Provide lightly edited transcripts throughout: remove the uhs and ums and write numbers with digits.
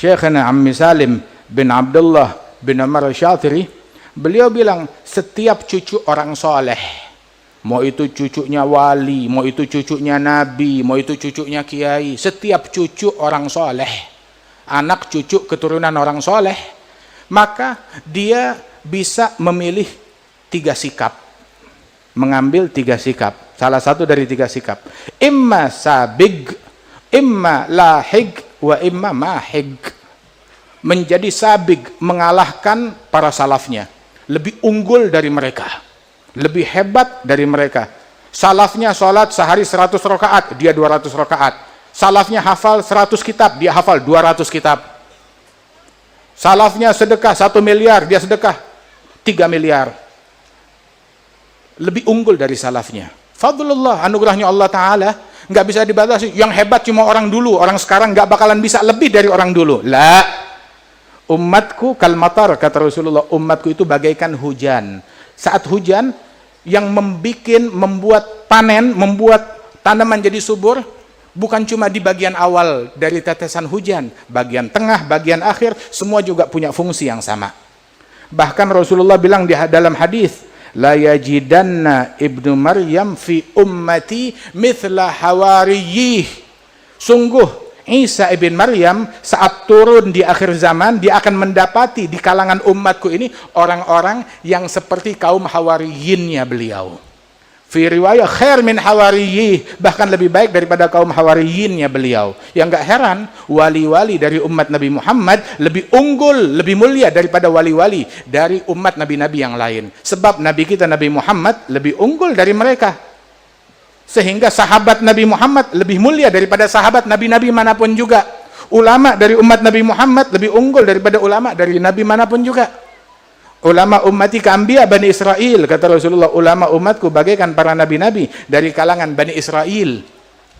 Syekhana Ammi Salim bin Abdullah bin Umar Syatiri, beliau bilang setiap cucu orang soleh, mau itu cucunya wali, mau itu cucunya nabi, mau itu cucunya kiai, setiap cucu orang soleh, anak cucu keturunan orang soleh, maka dia bisa memilih 3 sikap, mengambil 3 sikap, salah satu dari 3 sikap, imma sabig, imma lahig, wa imma mahig. Menjadi sabig, mengalahkan para salafnya, lebih unggul dari mereka, lebih hebat dari mereka. Salafnya sholat sehari 100 rakaat, dia 200 rakaat. Salafnya hafal 100 kitab, dia hafal 200 kitab. Salafnya sedekah 1 miliar, dia sedekah 3 miliar. Lebih unggul dari salafnya. Fadlullah, anugerahnya Allah Ta'ala, nggak bisa dibatasi. Yang hebat cuma orang dulu, orang sekarang nggak bakalan bisa lebih dari orang dulu. La, umatku kalmatar, kata Rasulullah, umatku itu bagaikan hujan. Saat hujan yang membuat panen, membuat tanaman jadi subur, bukan cuma di bagian awal dari tetesan hujan, bagian tengah, bagian akhir, semua juga punya fungsi yang sama. Bahkan Rasulullah bilang di dalam hadis, la yajidanna ibnu Maryam fi ummati mithla hawariyih. Sungguh Isa ibn Maryam saat turun di akhir zaman, dia akan mendapati di kalangan umatku ini orang-orang yang seperti kaum hawariyinnya beliau. Fi riwayah khair min hawariyih, bahkan lebih baik daripada kaum hawariyinnya beliau. Yang gak heran, wali-wali dari umat Nabi Muhammad lebih unggul, lebih mulia daripada wali-wali dari umat nabi-nabi yang lain. Sebab Nabi kita Nabi Muhammad lebih unggul dari mereka. Sehingga sahabat Nabi Muhammad lebih mulia daripada sahabat nabi-nabi manapun juga. Ulama dari umat Nabi Muhammad lebih unggul daripada ulama dari nabi manapun juga. Ulama ummati ka'anbiya Bani Israel, kata Rasulullah, ulama umatku bagaikan para nabi-nabi dari kalangan Bani Israel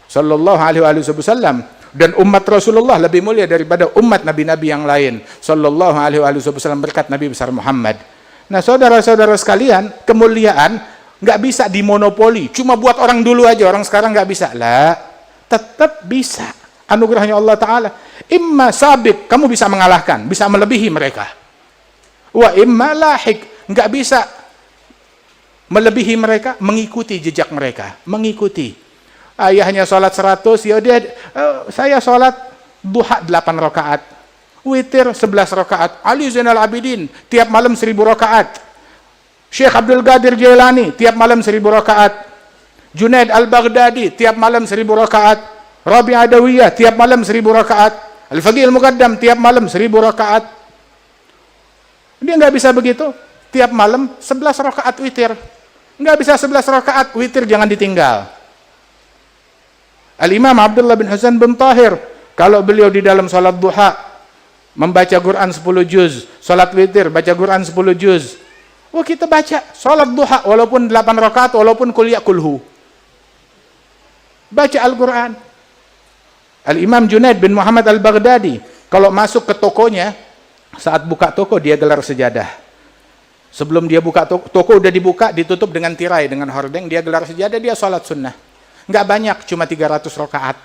sallallahu alaihi wasallam. Dan umat Rasulullah lebih mulia daripada umat nabi-nabi yang lain sallallahu alaihi wasallam berkat Nabi besar Muhammad. Nah, saudara-saudara sekalian, kemuliaan nggak bisa dimonopoli, cuma buat orang dulu aja, orang sekarang nggak bisa. Lah, tetap bisa. Anugerahnya Allah Ta'ala. Imma sabik, kamu bisa mengalahkan, bisa melebihi mereka. Wa imma lahik, nggak bisa melebihi mereka, mengikuti jejak mereka, mengikuti. Ayahnya sholat 100, ya dia, saya sholat duha 8 rakaat, witir 11 rakaat, Ali Zainal Abidin tiap malam 1000 rakaat, Syekh Abdul Qadir Jailani tiap malam 1000 rakaat, Junaid Al-Baghdadi tiap malam 1000 rakaat, Rabi Adawiyah tiap malam 1000 rakaat, Al-Faqih Al-Muqaddam tiap malam 1000 rakaat. Dia nggak bisa begitu, tiap malam 11 rakaat witir. Nggak bisa 11 rakaat witir, jangan ditinggal. Al-Imam Abdullah bin Husain bin Tahir, kalau beliau di dalam salat duha membaca Quran 10 juz, salat witir baca Quran 10 juz. Oh, kita baca salat duha walaupun 8 rakaat, walaupun kuliah kulhu. Baca Al-Quran. Al-Imam Junaid bin Muhammad Al-Baghdadi, kalau masuk ke tokonya, saat buka toko dia gelar sejadah. Sebelum dia buka toko udah dibuka, ditutup dengan tirai, dengan hordeng, dia gelar sejadah, dia salat sunnah. Nggak banyak, cuma 300 rakaat.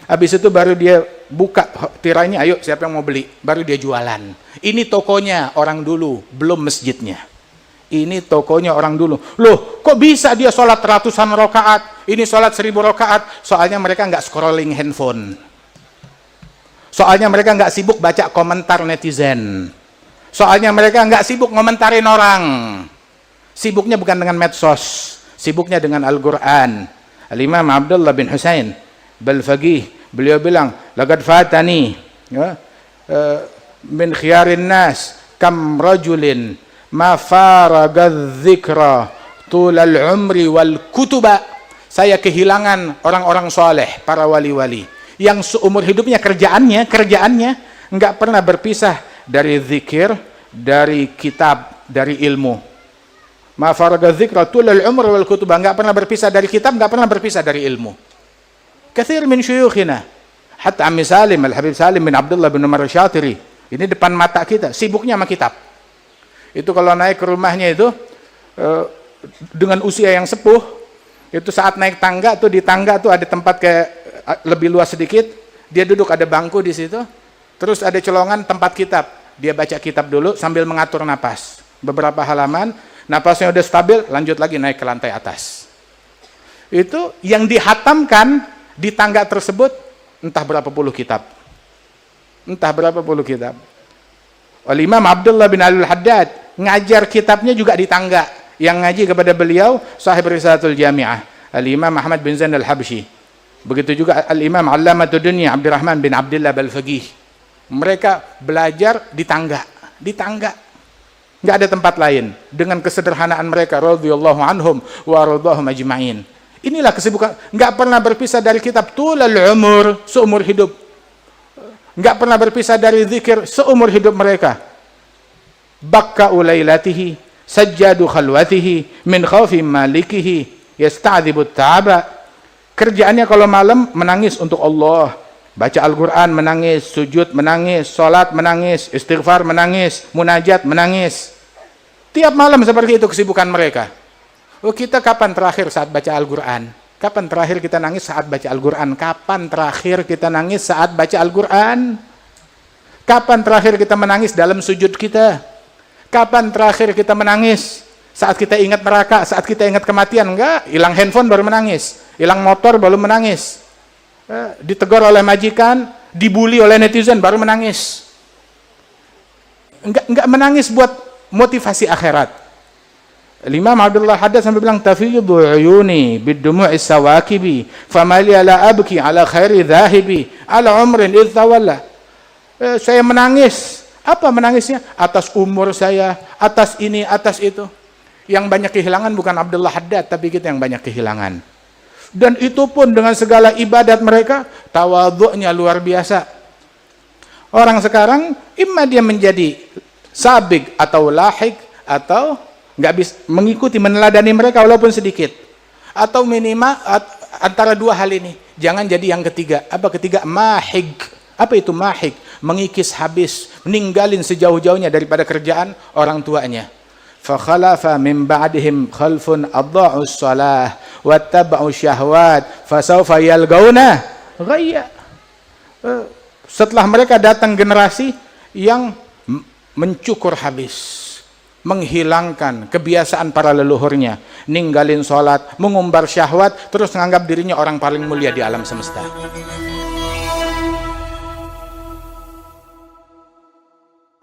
Habis itu baru dia buka tirainya, ayo siapa yang mau beli, baru dia jualan. Ini tokonya orang dulu, belum masjidnya. Ini tokonya orang dulu. Loh, kok bisa dia sholat ratusan rakaat, ini sholat 1000 rakaat? Soalnya mereka nggak scrolling handphone. Soalnya mereka nggak sibuk baca komentar netizen. Soalnya mereka nggak sibuk ngomentarin orang. Sibuknya bukan dengan medsos, sibuknya dengan Al-Quran. Al-Imam Abdullah bin Husain Bal-Faqih, beliau bilang, laqad fatani min khiyarin nas kam rajulin ma faragadz dzikra tulal umri wal kutuba. Saya kehilangan orang-orang soleh, para wali-wali yang seumur hidupnya kerjaannya nggak pernah berpisah dari zikir, dari kitab, dari ilmu. Ma faragadz dzikra tulal umri wal kutuba, nggak pernah berpisah dari kitab, nggak pernah berpisah dari ilmu. Kathir min syuyukhina, hatta Ammi Salim, Al-Habib Salim bin Abdullah bin Umar Syatiri, ini depan mata kita, sibuknya sama kitab. Itu kalau naik ke rumahnya itu, dengan usia yang sepuh, itu saat naik tangga tuh, di tangga tuh ada tempat kayak lebih luas sedikit, dia duduk, ada bangku di situ, Terus ada colongan tempat kitab. Dia baca kitab dulu sambil mengatur napas. Beberapa halaman, napasnya udah stabil, lanjut lagi naik ke lantai atas. Itu yang dihatamkan di tangga tersebut entah berapa puluh kitab. Entah berapa puluh kitab. Imam Abdullah bin Al-Haddad ngajar kitabnya juga di tangga. Yang ngaji kepada beliau sahib Risalatul Jami'ah, Al-Imam Ahmad bin Zain Al-Habsyi. Begitu juga Al-Imam Allamatud Dunya Abdurrahman bin Abdullah Al-Faqih. Mereka belajar di tangga, nggak ada tempat lain. Dengan kesederhanaan mereka, radhiyallahu anhum wa radhahum ajma'in. Inilah kesibukan, nggak pernah berpisah dari kitab tulal umur, seumur hidup. Nggak pernah berpisah dari zikir seumur hidup mereka. Bakka ulailatihi, sajjadu khalwatihi, min khawfi malikihi, yasta'dzibu ta'aba. Kerjaannya kalau malam menangis untuk Allah. Baca Al-Quran menangis, sujud menangis, sholat menangis, istighfar menangis, munajat menangis. Tiap malam seperti itu kesibukan mereka. Oh, kita kapan terakhir saat baca Al-Quran? Kapan terakhir kita nangis saat baca Al-Quran? Kapan terakhir kita nangis saat baca Al-Quran? Kapan terakhir kita menangis dalam sujud kita? Kapan terakhir kita menangis saat kita ingat neraka, saat kita ingat kematian? Enggak, hilang handphone baru menangis, hilang motor baru menangis. Ditegur oleh majikan, dibully oleh netizen baru menangis. Enggak menangis buat motivasi akhirat. Imam Abdullah Haddad sampai bilang tafidhu uyuni bidumu'i sawakibi famali ala abki ala khairi dhahibi ala umrin idh tawalla. Saya menangis. Apa menangisnya? Atas umur saya, atas ini, atas itu. Yang banyak kehilangan bukan Abdullah Haddad, tapi kita yang banyak kehilangan. Dan itu pun dengan segala ibadat mereka, tawadhu'nya luar biasa. Orang sekarang imma dia menjadi sabik atau lahik, atau nggak bisa mengikuti, meneladani mereka walaupun sedikit, atau minimal antara dua hal ini. Jangan jadi yang ketiga. Apa ketiga? Mahig. Apa itu mahig? Mengikis habis, meninggalin sejauh-jauhnya daripada kerjaan orang tuanya. فَخَلَفَ مِنْ بَعْدِهِمْ خَلْفٌ أَضَاعُوا الصَّلَاةَ وَاتَّبَعُوا الشَّهَوَاتِ فَسَوْفَ يَلْقَوْنَ غَيًّا. Setelah mereka datang generasi yang mencukur habis, menghilangkan kebiasaan para leluhurnya, ninggalin sholat, mengumbar syahwat, terus menganggap dirinya orang paling mulia di alam semesta.